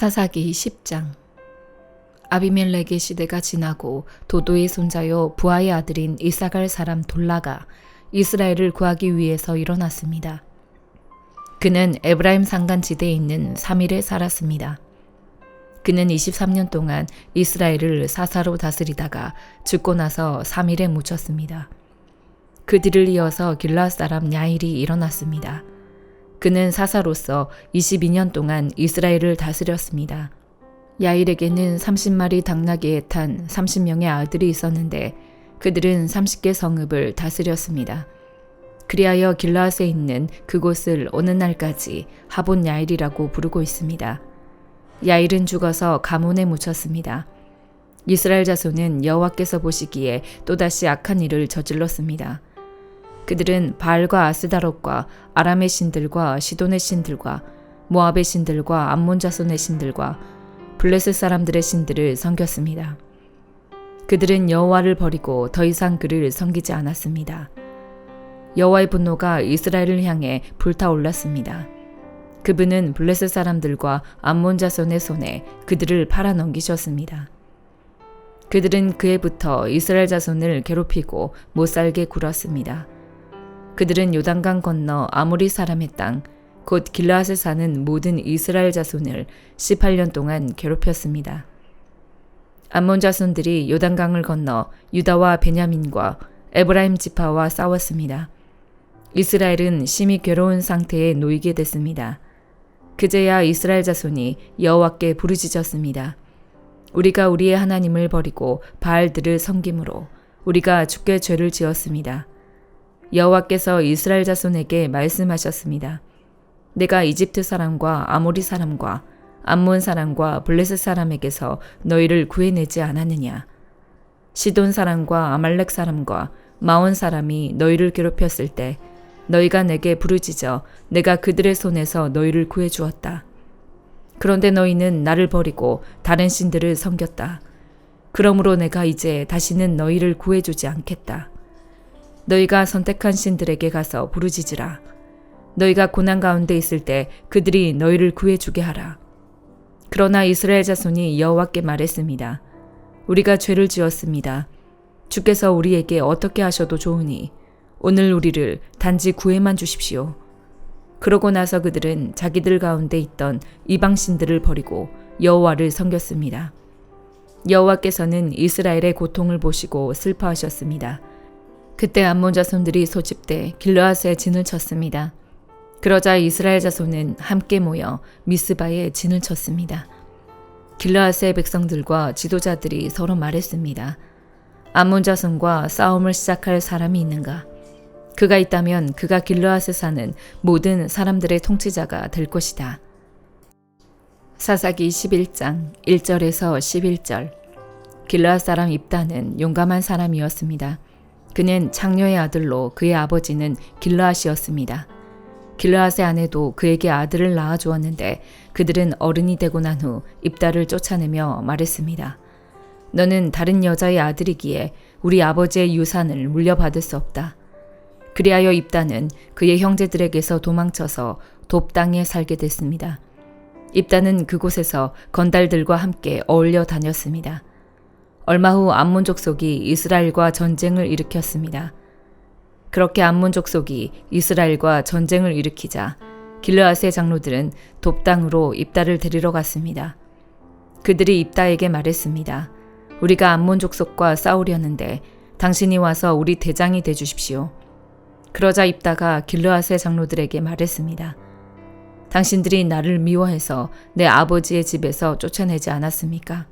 사사기 10장. 아비멜렉의 시대가 지나고 도도의 손자요 부하의 아들인 이사갈 사람 돌라가 이스라엘을 구하기 위해서 일어났습니다. 그는 에브라임 산간지대에 있는 사밀에 살았습니다. 그는 23년 동안 이스라엘을 사사로 다스리다가 죽고 나서 사밀에 묻혔습니다. 그 뒤를 이어서 길르앗 사람 야일이 일어났습니다. 그는 사사로서 22년 동안 이스라엘을 다스렸습니다. 야일에게는 30마리 당나귀에 탄 30명의 아들이 있었는데 그들은 30개 성읍을 다스렸습니다. 그리하여 길르앗에 있는 그곳을 어느 날까지 하본 야일이라고 부르고 있습니다. 야일은 죽어서 가문에 묻혔습니다. 이스라엘 자손은 여호와께서 보시기에 또다시 악한 일을 저질렀습니다. 그들은 바알과 아스다롯과 아람의 신들과 시돈의 신들과 모압의 신들과 암몬 자손의 신들과 블레셋 사람들의 신들을 섬겼습니다. 그들은 여호와를 버리고 더 이상 그를 섬기지 않았습니다. 여호와의 분노가 이스라엘을 향해 불타올랐습니다. 그분은 블레셋 사람들과 암몬 자손의 손에 그들을 팔아넘기셨습니다. 그들은 그해부터 이스라엘 자손을 괴롭히고 못살게 굴었습니다. 그들은 요단강 건너 아모리 사람의 땅, 곧 길르앗에 사는 모든 이스라엘 자손을 18년 동안 괴롭혔습니다. 암몬 자손들이 요단강을 건너 유다와 베냐민과 에브라임 지파와 싸웠습니다. 이스라엘은 심히 괴로운 상태에 놓이게 됐습니다. 그제야 이스라엘 자손이 여호와께 부르짖었습니다. 우리가 우리의 하나님을 버리고 바알들을 섬김으로 우리가 주께 죄를 지었습니다. 여호와께서 이스라엘 자손에게 말씀하셨습니다. 내가 이집트 사람과 아모리 사람과 암몬 사람과 블레셋 사람에게서 너희를 구해내지 않았느냐. 시돈 사람과 아말렉 사람과 마온 사람이 너희를 괴롭혔을 때 너희가 내게 부르짖어 내가 그들의 손에서 너희를 구해주었다. 그런데 너희는 나를 버리고 다른 신들을 섬겼다. 그러므로 내가 이제 다시는 너희를 구해주지 않겠다. 너희가 선택한 신들에게 가서 부르짖으라. 너희가 고난 가운데 있을 때 그들이 너희를 구해주게 하라. 그러나 이스라엘 자손이 여호와께 말했습니다. 우리가 죄를 지었습니다. 주께서 우리에게 어떻게 하셔도 좋으니 오늘 우리를 단지 구해만 주십시오. 그러고 나서 그들은 자기들 가운데 있던 이방 신들을 버리고 여호와를 섬겼습니다. 여호와께서는 이스라엘의 고통을 보시고 슬퍼하셨습니다. 그때 암몬 자손들이 소집돼 길르앗에 진을 쳤습니다. 그러자 이스라엘 자손은 함께 모여 미스바에 진을 쳤습니다. 길르앗의 백성들과 지도자들이 서로 말했습니다. 암몬 자손과 싸움을 시작할 사람이 있는가? 그가 있다면 그가 길르앗에 사는 모든 사람들의 통치자가 될 것이다. 사사기 11장 1절에서 11절. 길르앗 사람 입다는 용감한 사람이었습니다. 그는 창녀의 아들로 그의 아버지는 길르앗이었습니다. 길르앗의 아내도 그에게 아들을 낳아주었는데 그들은 어른이 되고 난 후 입다를 쫓아내며 말했습니다. 너는 다른 여자의 아들이기에 우리 아버지의 유산을 물려받을 수 없다. 그리하여 입다는 그의 형제들에게서 도망쳐서 돕 땅에 살게 됐습니다. 입다는 그곳에서 건달들과 함께 어울려 다녔습니다. 얼마 후 암몬 족속이 이스라엘과 전쟁을 일으켰습니다. 그렇게 암몬 족속이 이스라엘과 전쟁을 일으키자 길르앗의 장로들은 돕 땅으로 입다를 데리러 갔습니다. 그들이 입다에게 말했습니다. 우리가 암몬 족속과 싸우려는데 당신이 와서 우리 대장이 돼 주십시오. 그러자 입다가 길르앗의 장로들에게 말했습니다. 당신들이 나를 미워해서 내 아버지의 집에서 쫓아내지 않았습니까?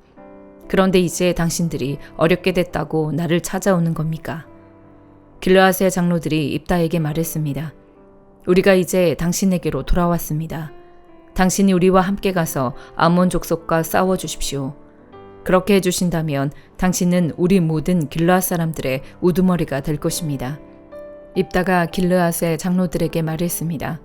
그런데 이제 당신들이 어렵게 됐다고 나를 찾아오는 겁니까? 길르앗의 장로들이 입다에게 말했습니다. 우리가 이제 당신에게로 돌아왔습니다. 당신이 우리와 함께 가서 암몬 족속과 싸워 주십시오. 그렇게 해주신다면 당신은 우리 모든 길르앗 사람들의 우두머리가 될 것입니다. 입다가 길르앗의 장로들에게 말했습니다.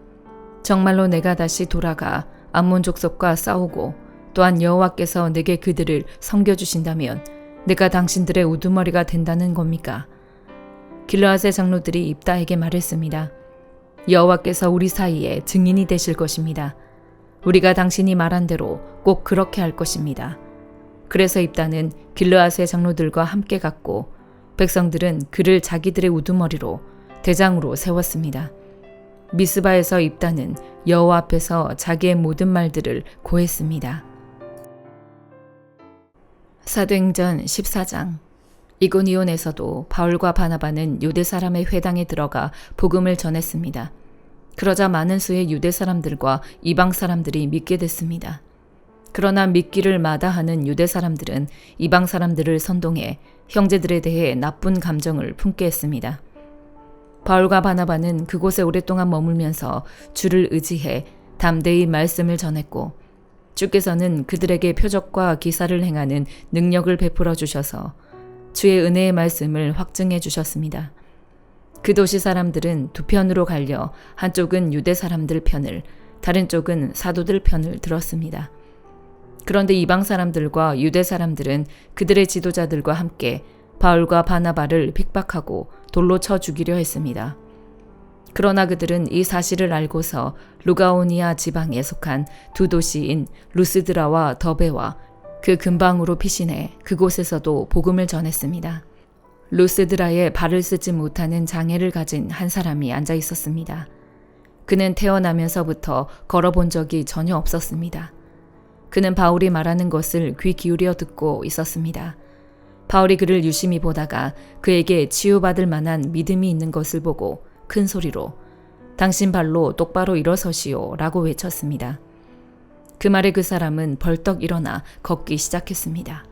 정말로 내가 다시 돌아가 암몬 족속과 싸우고 또한 여호와께서 내게 그들을 섬겨주신다면 내가 당신들의 우두머리가 된다는 겁니까? 길르앗의 장로들이 입다에게 말했습니다. 여호와께서 우리 사이에 증인이 되실 것입니다. 우리가 당신이 말한 대로 꼭 그렇게 할 것입니다. 그래서 입단은 길르앗의 장로들과 함께 갔고 백성들은 그를 자기들의 우두머리로 대장으로 세웠습니다. 미스바에서 입단은 여호와 앞에서 자기의 모든 말들을 고했습니다. 사도행전 14장. 이고니온에서도 바울과 바나바는 유대 사람의 회당에 들어가 복음을 전했습니다. 그러자 많은 수의 유대 사람들과 이방 사람들이 믿게 됐습니다. 그러나 믿기를 마다하는 유대 사람들은 이방 사람들을 선동해 형제들에 대해 나쁜 감정을 품게 했습니다. 바울과 바나바는 그곳에 오랫동안 머물면서 주를 의지해 담대히 말씀을 전했고 주께서는 그들에게 표적과 기사를 행하는 능력을 베풀어 주셔서 주의 은혜의 말씀을 확증해 주셨습니다. 그 도시 사람들은 두 편으로 갈려 한쪽은 유대 사람들 편을, 다른 쪽은 사도들 편을 들었습니다. 그런데 이방 사람들과 유대 사람들은 그들의 지도자들과 함께 바울과 바나바를 핍박하고 돌로 쳐 죽이려 했습니다. 그러나 그들은 이 사실을 알고서 루가오니아 지방에 속한 두 도시인 루스드라와 더베와 그 근방으로 피신해 그곳에서도 복음을 전했습니다. 루스드라에 발을 쓰지 못하는 장애를 가진 한 사람이 앉아 있었습니다. 그는 태어나면서부터 걸어본 적이 전혀 없었습니다. 그는 바울이 말하는 것을 귀 기울여 듣고 있었습니다. 바울이 그를 유심히 보다가 그에게 치유받을 만한 믿음이 있는 것을 보고 큰 소리로 당신 발로 똑바로 일어서시오 라고 외쳤습니다. 그 말에 그 사람은 벌떡 일어나 걷기 시작했습니다.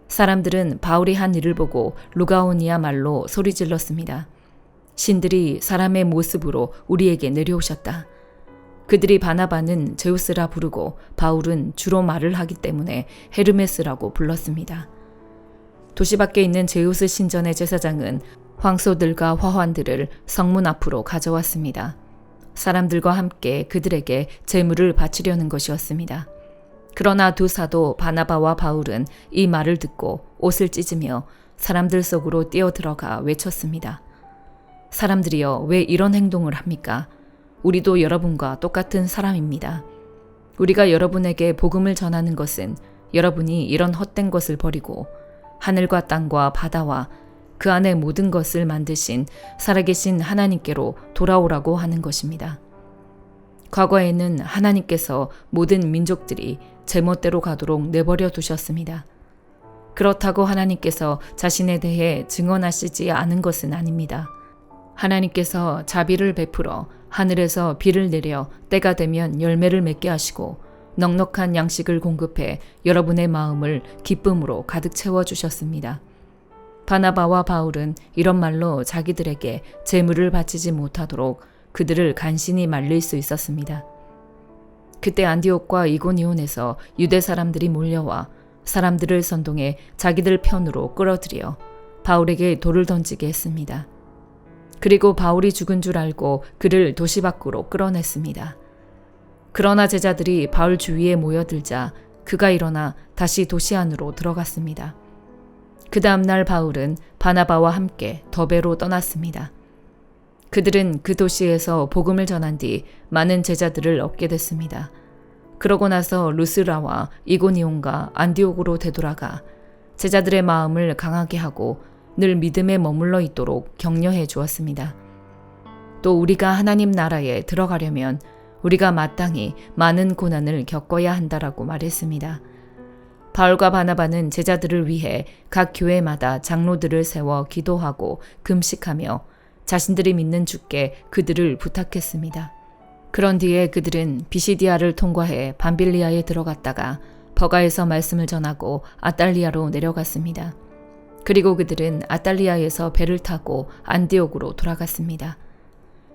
사람들은 바울이 한 일을 보고 루가오니아 말로 소리 질렀습니다. 신들이 사람의 모습으로 우리에게 내려오셨다. 그들이 바나바는 제우스라 부르고 바울은 주로 말을 하기 때문에 헤르메스라고 불렀습니다. 도시 밖에 있는 제우스 신전의 제사장은 황소들과 화환들을 성문 앞으로 가져왔습니다. 사람들과 함께 그들에게 제물을 바치려는 것이었습니다. 그러나 두 사도 바나바와 바울은 이 말을 듣고 옷을 찢으며 사람들 속으로 뛰어들어가 외쳤습니다. 사람들이여, 왜 이런 행동을 합니까? 우리도 여러분과 똑같은 사람입니다. 우리가 여러분에게 복음을 전하는 것은 여러분이 이런 헛된 것을 버리고 하늘과 땅과 바다와 그 안에 모든 것을 만드신 살아계신 하나님께로 돌아오라고 하는 것입니다. 과거에는 하나님께서 모든 민족들이 제멋대로 가도록 내버려 두셨습니다. 그렇다고 하나님께서 자신에 대해 증언하시지 않은 것은 아닙니다. 하나님께서 자비를 베풀어 하늘에서 비를 내려 때가 되면 열매를 맺게 하시고 넉넉한 양식을 공급해 여러분의 마음을 기쁨으로 가득 채워주셨습니다. 바나바와 바울은 이런 말로 자기들에게 제물을 바치지 못하도록 그들을 간신히 말릴 수 있었습니다. 그때 안디옥과 이고니온에서 유대 사람들이 몰려와 사람들을 선동해 자기들 편으로 끌어들여 바울에게 돌을 던지게 했습니다. 그리고 바울이 죽은 줄 알고 그를 도시 밖으로 끌어냈습니다. 그러나 제자들이 바울 주위에 모여들자 그가 일어나 다시 도시 안으로 들어갔습니다. 그 다음날 바울은 바나바와 함께 더베로 떠났습니다. 그들은 그 도시에서 복음을 전한 뒤 많은 제자들을 얻게 됐습니다. 그러고 나서 루스라와 이고니온과 안디옥으로 되돌아가 제자들의 마음을 강하게 하고 늘 믿음에 머물러 있도록 격려해 주었습니다. 또 우리가 하나님 나라에 들어가려면 우리가 마땅히 많은 고난을 겪어야 한다라고 말했습니다. 바울과 바나바는 제자들을 위해 각 교회마다 장로들을 세워 기도하고 금식하며 자신들이 믿는 주께 그들을 부탁했습니다. 그런 뒤에 그들은 비시디아를 통과해 밤빌리아에 들어갔다가 버가에서 말씀을 전하고 아달리아로 내려갔습니다. 그리고 그들은 아달리아에서 배를 타고 안디옥으로 돌아갔습니다.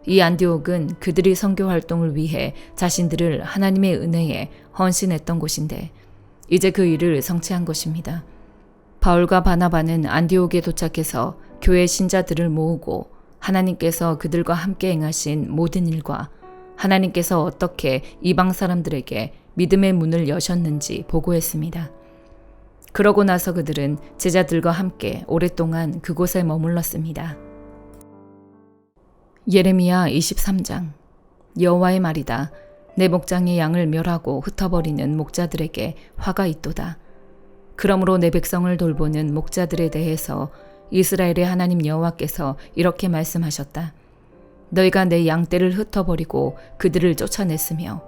이 안디옥은 그들이 선교 활동을 위해 자신들을 하나님의 은혜에 헌신했던 곳인데 이제 그 일을 성취한 것입니다. 바울과 바나바는 안디옥에 도착해서 교회 신자들을 모으고 하나님께서 그들과 함께 행하신 모든 일과 하나님께서 어떻게 이방 사람들에게 믿음의 문을 여셨는지 보고했습니다. 그러고 나서 그들은 제자들과 함께 오랫동안 그곳에 머물렀습니다. 예레미야 23장. 여호와의 말이다. 내 목장의 양을 멸하고 흩어버리는 목자들에게 화가 있도다. 그러므로 내 백성을 돌보는 목자들에 대해서 이스라엘의 하나님 여호와께서 이렇게 말씀하셨다. 너희가 내 양떼를 흩어버리고 그들을 쫓아냈으며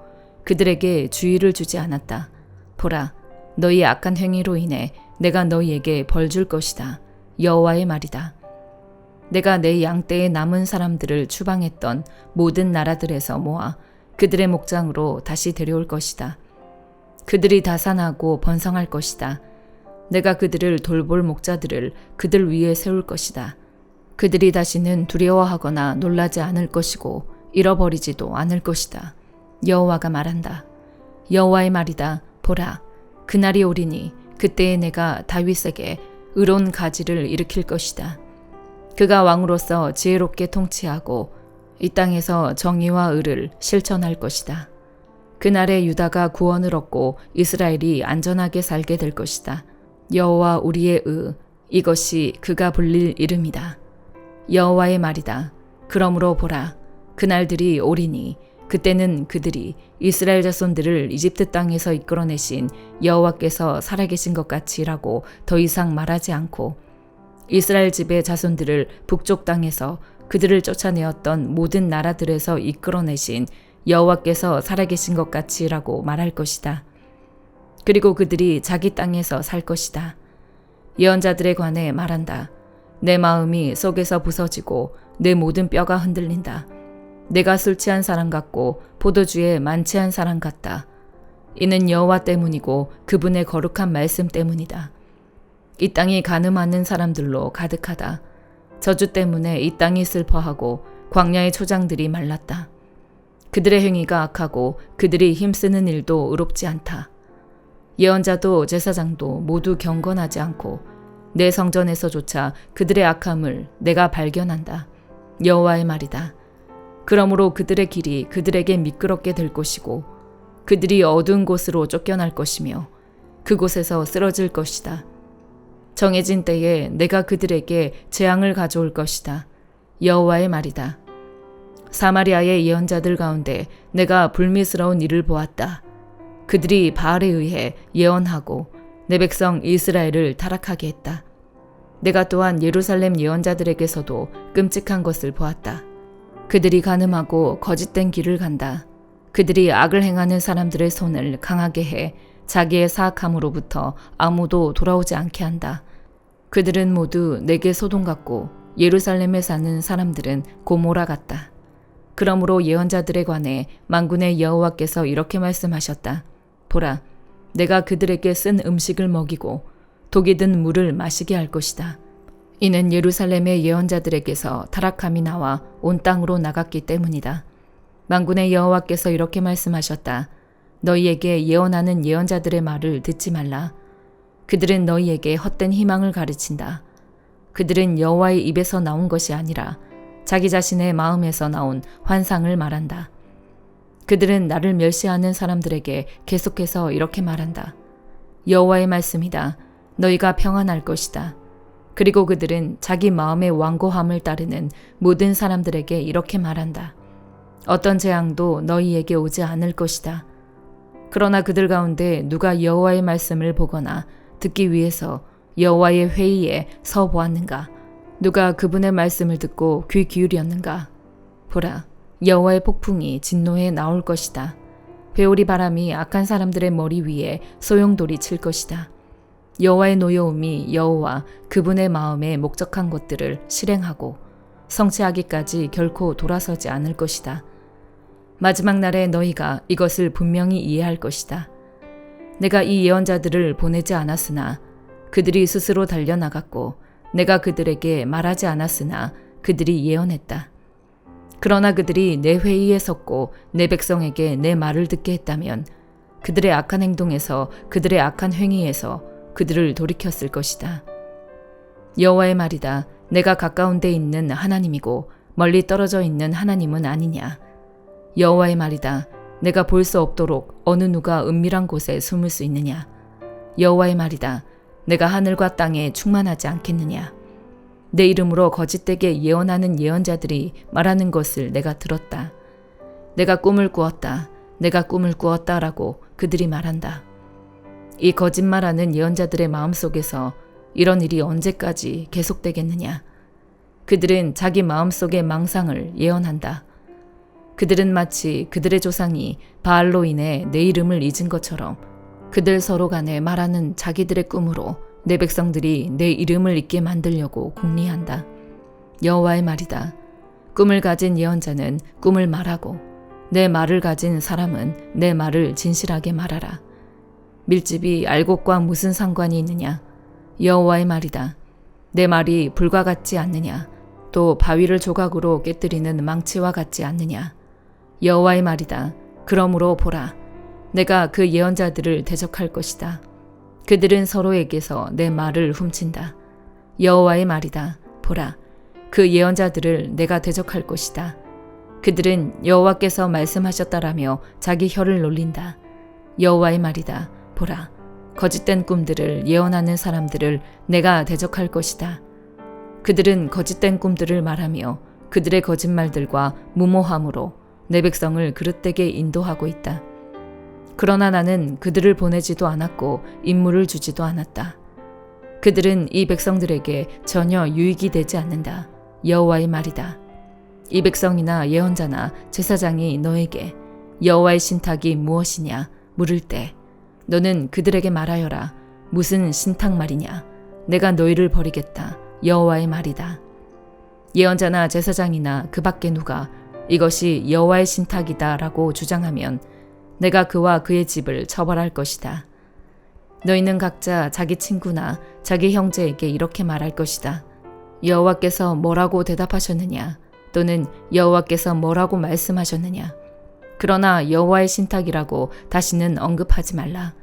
그들에게 주의를 주지 않았다. 보라, 너희의 악한 행위로 인해 내가 너희에게 벌 줄 것이다. 여호와의 말이다. 내가 내 양떼의 남은 사람들을 추방했던 모든 나라들에서 모아 그들의 목장으로 다시 데려올 것이다. 그들이 다산하고 번성할 것이다. 내가 그들을 돌볼 목자들을 그들 위에 세울 것이다. 그들이 다시는 두려워하거나 놀라지 않을 것이고 잃어버리지도 않을 것이다. 여호와가 말한다. 여호와의 말이다. 보라, 그날이 오리니 그때에 내가 다윗에게 의로운 가지를 일으킬 것이다. 그가 왕으로서 지혜롭게 통치하고 이 땅에서 정의와 의를 실천할 것이다. 그날에 유다가 구원을 얻고 이스라엘이 안전하게 살게 될 것이다. 여호와 우리의 의, 이것이 그가 불릴 이름이다. 여호와의 말이다. 그러므로 보라, 그날들이 오리니 그때는 그들이 이스라엘 자손들을 이집트 땅에서 이끌어내신 여호와께서 살아계신 것 같이라고 더 이상 말하지 않고 이스라엘 집의 자손들을 북쪽 땅에서 그들을 쫓아내었던 모든 나라들에서 이끌어내신 여호와께서 살아계신 것 같이라고 말할 것이다. 그리고 그들이 자기 땅에서 살 것이다. 예언자들에 관해 말한다. 내 마음이 속에서 부서지고 내 모든 뼈가 흔들린다. 내가 술 취한 사람 같고 포도주에 만취한 사람 같다. 이는 여호와 때문이고 그분의 거룩한 말씀 때문이다. 이 땅이 가늠하는 사람들로 가득하다. 저주 때문에 이 땅이 슬퍼하고 광야의 초장들이 말랐다. 그들의 행위가 악하고 그들이 힘쓰는 일도 의롭지 않다. 예언자도 제사장도 모두 경건하지 않고 내 성전에서조차 그들의 악함을 내가 발견한다. 여호와의 말이다. 그러므로 그들의 길이 그들에게 미끄럽게 될 것이고 그들이 어두운 곳으로 쫓겨날 것이며 그곳에서 쓰러질 것이다. 정해진 때에 내가 그들에게 재앙을 가져올 것이다. 여호와의 말이다. 사마리아의 예언자들 가운데 내가 불미스러운 일을 보았다. 그들이 바알에 의해 예언하고 내 백성 이스라엘을 타락하게 했다. 내가 또한 예루살렘 예언자들에게서도 끔찍한 것을 보았다. 그들이 간음하고 거짓된 길을 간다. 그들이 악을 행하는 사람들의 손을 강하게 해 자기의 사악함으로부터 아무도 돌아오지 않게 한다. 그들은 모두 내게 소돔 같고 예루살렘에 사는 사람들은 고모라 같다. 그러므로 예언자들에 관해 만군의 여호와께서 이렇게 말씀하셨다. 보라, 내가 그들에게 쓴 음식을 먹이고 독이 든 물을 마시게 할 것이다. 이는 예루살렘의 예언자들에게서 타락함이 나와 온 땅으로 나갔기 때문이다. 만군의 여호와께서 이렇게 말씀하셨다. 너희에게 예언하는 예언자들의 말을 듣지 말라. 그들은 너희에게 헛된 희망을 가르친다. 그들은 여호와의 입에서 나온 것이 아니라 자기 자신의 마음에서 나온 환상을 말한다. 그들은 나를 멸시하는 사람들에게 계속해서 이렇게 말한다. 여호와의 말씀이다. 너희가 평안할 것이다. 그리고 그들은 자기 마음의 완고함을 따르는 모든 사람들에게 이렇게 말한다. 어떤 재앙도 너희에게 오지 않을 것이다. 그러나 그들 가운데 누가 여호와의 말씀을 보거나 듣기 위해서 여호와의 회의에 서 보았는가? 누가 그분의 말씀을 듣고 귀 기울였는가? 보라, 여호와의 폭풍이 진노에 나올 것이다. 회오리 바람이 악한 사람들의 머리 위에 소용돌이 칠 것이다. 여호와의 노여움이 여호와 그분의 마음에 목적한 것들을 실행하고 성취하기까지 결코 돌아서지 않을 것이다. 마지막 날에 너희가 이것을 분명히 이해할 것이다. 내가 이 예언자들을 보내지 않았으나 그들이 스스로 달려나갔고 내가 그들에게 말하지 않았으나 그들이 예언했다. 그러나 그들이 내 회의에 섰고 내 백성에게 내 말을 듣게 했다면 그들의 악한 행동에서 그들의 악한 행위에서 그들을 돌이켰을 것이다. 여호와의 말이다. 내가 가까운 데 있는 하나님이고 멀리 떨어져 있는 하나님은 아니냐. 여호와의 말이다. 내가 볼 수 없도록 어느 누가 은밀한 곳에 숨을 수 있느냐. 여호와의 말이다. 내가 하늘과 땅에 충만하지 않겠느냐. 내 이름으로 거짓되게 예언하는 예언자들이 말하는 것을 내가 들었다. 내가 꿈을 꾸었다. 내가 꿈을 꾸었다라고 그들이 말한다. 이 거짓말하는 예언자들의 마음속에서 이런 일이 언제까지 계속되겠느냐. 그들은 자기 마음속의 망상을 예언한다. 그들은 마치 그들의 조상이 바알로 인해 내 이름을 잊은 것처럼 그들 서로 간에 말하는 자기들의 꿈으로 내 백성들이 내 이름을 잊게 만들려고 궁리한다. 여호와의 말이다. 꿈을 가진 예언자는 꿈을 말하고 내 말을 가진 사람은 내 말을 진실하게 말하라. 밀집이 알곡과 무슨 상관이 있느냐? 여호와의 말이다. 내 말이 불과 같지 않느냐? 또 바위를 조각으로 깨뜨리는 망치와 같지 않느냐? 여호와의 말이다. 그러므로 보라. 내가 그 예언자들을 대적할 것이다. 그들은 서로에게서 내 말을 훔친다. 여호와의 말이다. 보라. 그 예언자들을 내가 대적할 것이다. 그들은 여호와께서 말씀하셨다라며 자기 혀를 놀린다. 여호와의 말이다. 보라. 거짓된 꿈들을 예언하는 사람들을 내가 대적할 것이다. 그들은 거짓된 꿈들을 말하며 그들의 거짓말들과 무모함으로 내 백성을 그릇되게 인도하고 있다. 그러나 나는 그들을 보내지도 않았고 임무를 주지도 않았다. 그들은 이 백성들에게 전혀 유익이 되지 않는다. 여호와의 말이다. 이 백성이나 예언자나 제사장이 너에게 여호와의 신탁이 무엇이냐 물을 때 너는 그들에게 말하여라. 무슨 신탁 말이냐? 내가 너희를 버리겠다. 여호와의 말이다. 예언자나 제사장이나 그 밖에 누가 이것이 여호와의 신탁이다 라고 주장하면 내가 그와 그의 집을 처벌할 것이다. 너희는 각자 자기 친구나 자기 형제에게 이렇게 말할 것이다. 여호와께서 뭐라고 대답하셨느냐? 또는 여호와께서 뭐라고 말씀하셨느냐? 그러나 여호와의 신탁이라고 다시는 언급하지 말라.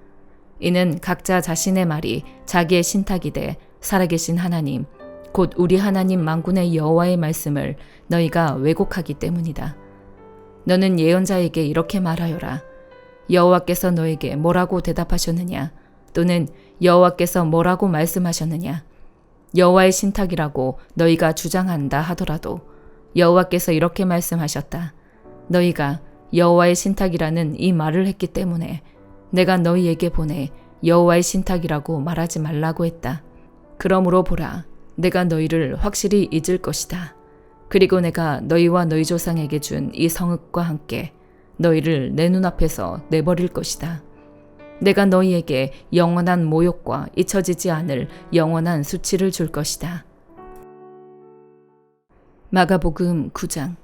이는 각자 자신의 말이 자기의 신탁이 돼 살아계신 하나님, 곧 우리 하나님 만군의 여호와의 말씀을 너희가 왜곡하기 때문이다. 너는 예언자에게 이렇게 말하여라. 여호와께서 너에게 뭐라고 대답하셨느냐? 또는 여호와께서 뭐라고 말씀하셨느냐? 여호와의 신탁이라고 너희가 주장한다 하더라도 여호와께서 이렇게 말씀하셨다. 너희가 여호와의 신탁이라는 이 말을 했기 때문에 내가 너희에게 보내 여호와의 신탁이라고 말하지 말라고 했다. 그러므로 보라, 내가 너희를 확실히 잊을 것이다. 그리고 내가 너희와 너희 조상에게 준 이 성읍과 함께 너희를 내 눈앞에서 내버릴 것이다. 내가 너희에게 영원한 모욕과 잊혀지지 않을 영원한 수치를 줄 것이다. 마가복음 9장.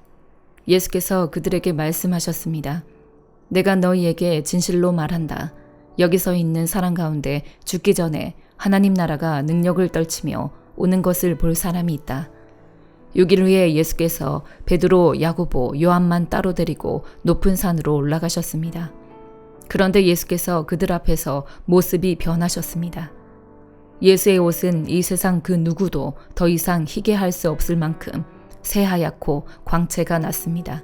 예수께서 그들에게 말씀하셨습니다. 내가 너희에게 진실로 말한다. 여기 서 있는 사람 가운데 죽기 전에 하나님 나라가 능력을 떨치며 오는 것을 볼 사람이 있다. 6일 후에 예수께서 베드로, 야고보, 요한만 따로 데리고 높은 산으로 올라가셨습니다. 그런데 예수께서 그들 앞에서 모습이 변하셨습니다. 예수의 옷은 이 세상 그 누구도 더 이상 희게 할 수 없을 만큼 새하얗고 광채가 났습니다.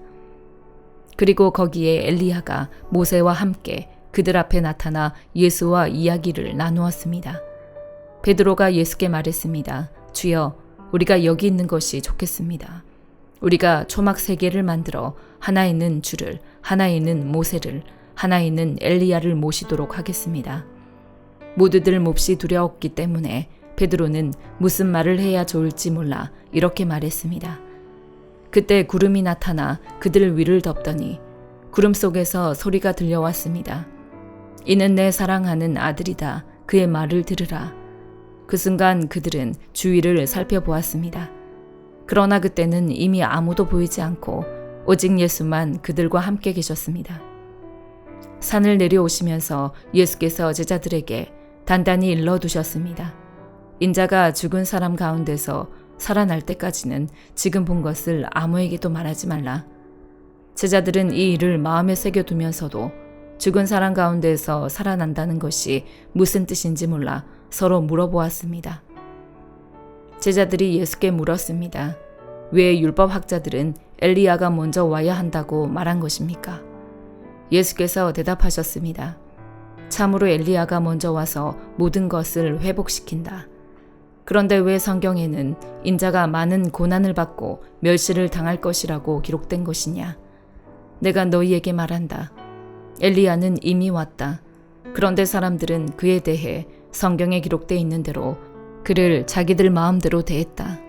그리고 거기에 엘리야가 모세와 함께 그들 앞에 나타나 예수와 이야기를 나누었습니다. 베드로가 예수께 말했습니다. 주여, 우리가 여기 있는 것이 좋겠습니다. 우리가 초막 3개를 만들어 하나에는 주를, 하나에는 모세를, 하나에는 엘리야를 모시도록 하겠습니다. 모두들 몹시 두려웠기 때문에 베드로는 무슨 말을 해야 좋을지 몰라 이렇게 말했습니다. 그때 구름이 나타나 그들 위를 덮더니 구름 속에서 소리가 들려왔습니다. 이는 내 사랑하는 아들이다. 그의 말을 들으라. 그 순간 그들은 주위를 살펴보았습니다. 그러나 그때는 이미 아무도 보이지 않고 오직 예수만 그들과 함께 계셨습니다. 산을 내려오시면서 예수께서 제자들에게 단단히 일러두셨습니다. 인자가 죽은 사람 가운데서 살아날 때까지는 지금 본 것을 아무에게도 말하지 말라. 제자들은 이 일을 마음에 새겨두면서도 죽은 사람 가운데서 살아난다는 것이 무슨 뜻인지 몰라 서로 물어보았습니다. 제자들이 예수께 물었습니다. 왜 율법학자들은 엘리야가 먼저 와야 한다고 말한 것입니까? 예수께서 대답하셨습니다. 참으로 엘리야가 먼저 와서 모든 것을 회복시킨다. 그런데 왜 성경에는 인자가 많은 고난을 받고 멸시를 당할 것이라고 기록된 것이냐? 내가 너희에게 말한다. 엘리야는 이미 왔다. 그런데 사람들은 그에 대해 성경에 기록되어 있는 대로 그를 자기들 마음대로 대했다.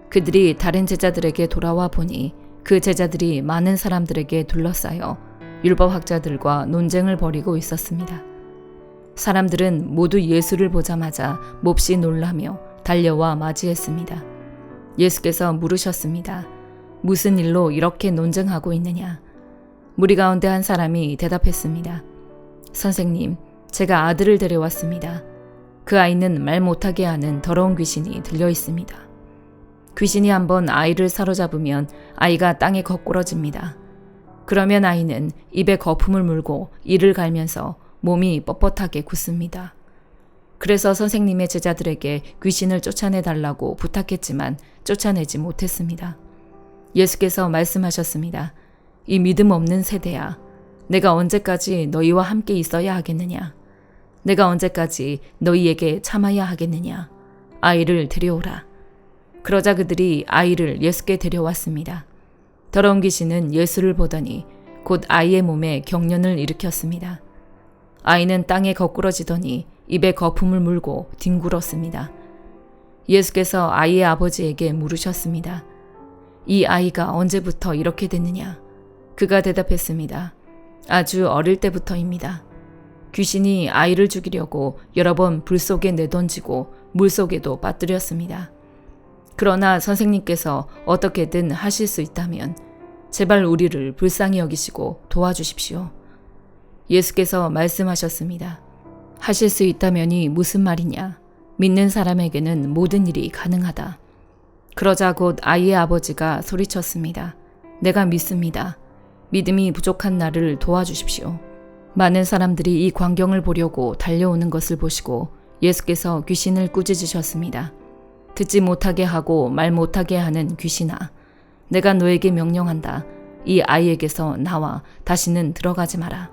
그들이 다른 제자들에게 돌아와 보니 그 제자들이 많은 사람들에게 둘러싸여 율법학자들과 논쟁을 벌이고 있었습니다. 사람들은 모두 예수를 보자마자 몹시 놀라며 달려와 맞이했습니다. 예수께서 물으셨습니다. 무슨 일로 이렇게 논쟁하고 있느냐? 무리 가운데 한 사람이 대답했습니다. 선생님, 제가 아들을 데려왔습니다. 그 아이는 말 못하게 하는 더러운 귀신이 들려 있습니다. 귀신이 한번 아이를 사로잡으면 아이가 땅에 거꾸러집니다. 그러면 아이는 입에 거품을 물고 이를 갈면서 몸이 뻣뻣하게 굳습니다. 그래서 선생님의 제자들에게 귀신을 쫓아내달라고 부탁했지만 쫓아내지 못했습니다. 예수께서 말씀하셨습니다. 이 믿음 없는 세대야. 내가 언제까지 너희와 함께 있어야 하겠느냐? 내가 언제까지 너희에게 참아야 하겠느냐? 아이를 데려오라. 그러자 그들이 아이를 예수께 데려왔습니다. 더러운 귀신은 예수를 보더니 곧 아이의 몸에 경련을 일으켰습니다. 아이는 땅에 거꾸러지더니 입에 거품을 물고 뒹굴었습니다. 예수께서 아이의 아버지에게 물으셨습니다. 이 아이가 언제부터 이렇게 됐느냐? 그가 대답했습니다. 아주 어릴 때부터입니다. 귀신이 아이를 죽이려고 여러 번 불 속에 내던지고 물 속에도 빠뜨렸습니다. 그러나 선생님께서 어떻게든 하실 수 있다면 제발 우리를 불쌍히 여기시고 도와주십시오. 예수께서 말씀하셨습니다. 하실 수 있다면이 무슨 말이냐? 믿는 사람에게는 모든 일이 가능하다. 그러자 곧 아이의 아버지가 소리쳤습니다. 내가 믿습니다. 믿음이 부족한 나를 도와주십시오. 많은 사람들이 이 광경을 보려고 달려오는 것을 보시고 예수께서 귀신을 꾸짖으셨습니다. 듣지 못하게 하고 말 못하게 하는 귀신아, 내가 너에게 명령한다. 이 아이에게서 나와 다시는 들어가지 마라.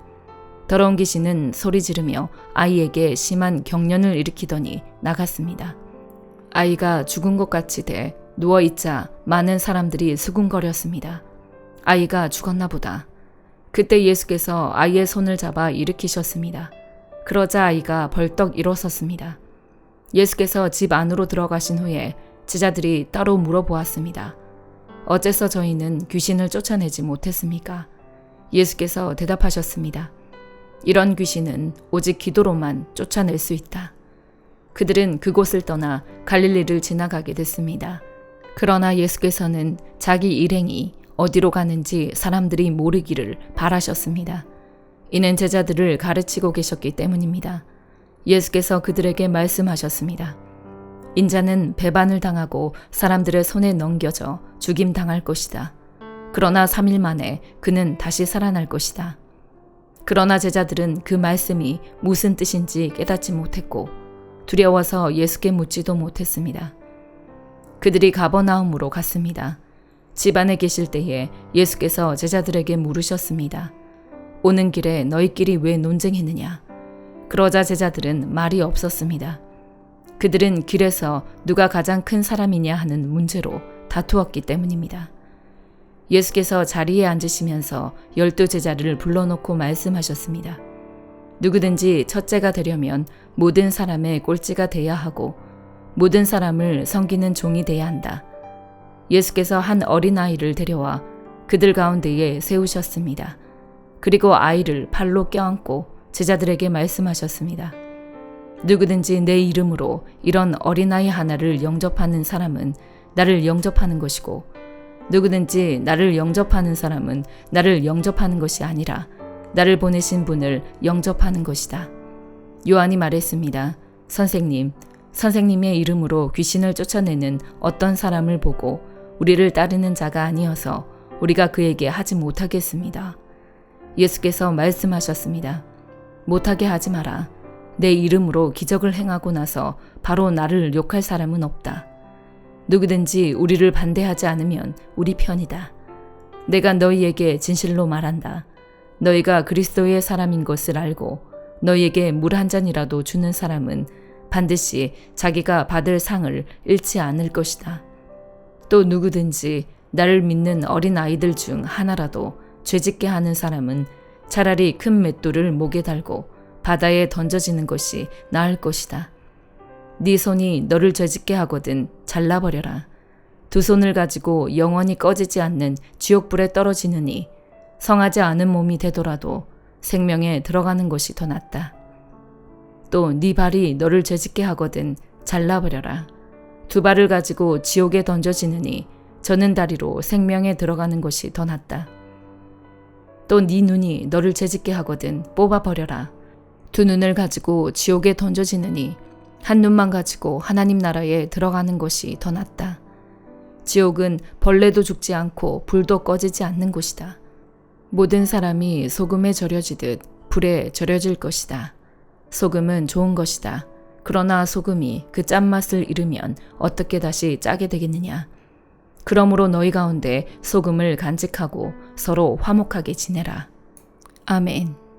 더러운 귀신은 소리 지르며 아이에게 심한 경련을 일으키더니 나갔습니다. 아이가 죽은 것 같이 돼 누워있자 많은 사람들이 수군거렸습니다. 아이가 죽었나 보다. 그때 예수께서 아이의 손을 잡아 일으키셨습니다. 그러자 아이가 벌떡 일어섰습니다. 예수께서 집 안으로 들어가신 후에 제자들이 따로 물어보았습니다. 어째서 저희는 귀신을 쫓아내지 못했습니까? 예수께서 대답하셨습니다. 이런 귀신은 오직 기도로만 쫓아낼 수 있다. 그들은 그곳을 떠나 갈릴리를 지나가게 됐습니다. 그러나 예수께서는 자기 일행이 어디로 가는지 사람들이 모르기를 바라셨습니다. 이는 제자들을 가르치고 계셨기 때문입니다. 예수께서 그들에게 말씀하셨습니다. 인자는 배반을 당하고 사람들의 손에 넘겨져 죽임당할 것이다. 그러나 3일 만에 그는 다시 살아날 것이다. 그러나 제자들은 그 말씀이 무슨 뜻인지 깨닫지 못했고 두려워서 예수께 묻지도 못했습니다. 그들이 가버나움으로 갔습니다. 집 안에 계실 때에 예수께서 제자들에게 물으셨습니다. 오는 길에 너희끼리 왜 논쟁했느냐? 그러자 제자들은 말이 없었습니다. 그들은 길에서 누가 가장 큰 사람이냐 하는 문제로 다투었기 때문입니다. 예수께서 자리에 앉으시면서 12제자를 불러놓고 말씀하셨습니다. 누구든지 첫째가 되려면 모든 사람의 꼴찌가 돼야 하고 모든 사람을 섬기는 종이 돼야 한다. 예수께서 한 어린아이를 데려와 그들 가운데에 세우셨습니다. 그리고 아이를 팔로 껴안고 제자들에게 말씀하셨습니다. 누구든지 내 이름으로 이런 어린아이 하나를 영접하는 사람은 나를 영접하는 것이고 누구든지 나를 영접하는 사람은 나를 영접하는 것이 아니라 나를 보내신 분을 영접하는 것이다. 요한이 말했습니다. 선생님, 선생님의 이름으로 귀신을 쫓아내는 어떤 사람을 보고 우리를 따르는 자가 아니어서 우리가 그에게 하지 못하겠습니다. 예수께서 말씀하셨습니다. 못하게 하지 마라. 내 이름으로 기적을 행하고 나서 바로 나를 욕할 사람은 없다. 누구든지 우리를 반대하지 않으면 우리 편이다. 내가 너희에게 진실로 말한다. 너희가 그리스도의 사람인 것을 알고 너희에게 물 한 잔이라도 주는 사람은 반드시 자기가 받을 상을 잃지 않을 것이다. 또 누구든지 나를 믿는 어린 아이들 중 하나라도 죄짓게 하는 사람은 차라리 큰 맷돌을 목에 달고 바다에 던져지는 것이 나을 것이다. 네 손이 너를 죄짓게 하거든 잘라버려라. 두 손을 가지고 영원히 꺼지지 않는 지옥불에 떨어지느니 성하지 않은 몸이 되더라도 생명에 들어가는 것이 더 낫다. 또 네 발이 너를 죄짓게 하거든 잘라버려라. 두 발을 가지고 지옥에 던져지느니 저는 다리로 생명에 들어가는 것이 더 낫다. 또 네 눈이 너를 죄짓게 하거든 뽑아버려라. 두 눈을 가지고 지옥에 던져지느니 한 눈만 가지고 하나님 나라에 들어가는 것이 더 낫다. 지옥은 벌레도 죽지 않고 불도 꺼지지 않는 곳이다. 모든 사람이 소금에 절여지듯 불에 절여질 것이다. 소금은 좋은 것이다. 그러나 소금이 그 짠맛을 잃으면 어떻게 다시 짜게 되겠느냐. 그러므로 너희 가운데 소금을 간직하고 서로 화목하게 지내라. 아멘.